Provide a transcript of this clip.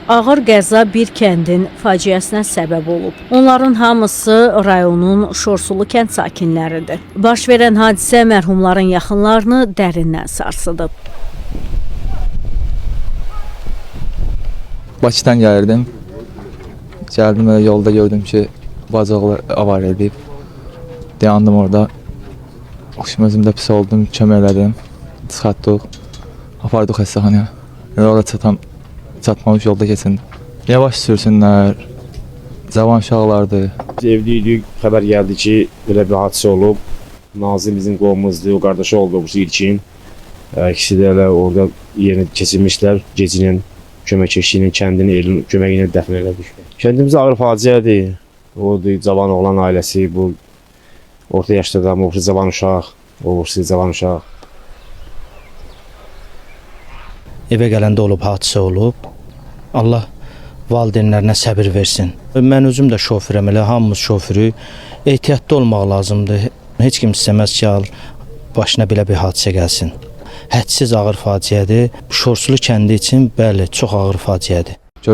Ağır qəza bir kəndin faciəsinə səbəb olub. Onların hamısı rayonun Şorsulu kənd sakinləridir. Baş verən hadisə mərhumların yaxınlarını dərindən sarsıdıb. Bakıdan gəlirdim. Gəldim və yolda gördüm ki, bacaqlar avariya edib. Dayandım orada. Özümdə pis oldum, kömək elədim. Çıxartdıq, apardıq xəstəxanaya. Orada çatmamış yolda keçin. Yavaş sürsünlər, cavan uşaqlardır. Biz evliydik, xəbər gəldi ki, belə bir hadisə olub. Nazim bizim qovumuzdur, o qardaşı oldu bu ilkin. İkisi də elə orada yerini keçirmişlər. Gecinin kömək keçdiyinin kəndini elin köməyi ilə dəfn elədik. Kəndimiz ağır faciədir. Odur, cavan oğlan ailəsi, bu orta yaşda da oğursu cavan uşaq, oğursu cavan uşaq. Evə gələndə olub, hadisə olub. Allah valideynlərinə səbir versin. Mən özüm də şoförəm, elə hamımız şoförü. Ehtiyatlı olmaq lazımdır. Heç kim istəməz ki, başına belə bir hadisə gəlsin. Hədsiz ağır faciədir. Şorsulu kəndi üçün bəli, çox ağır faciədir.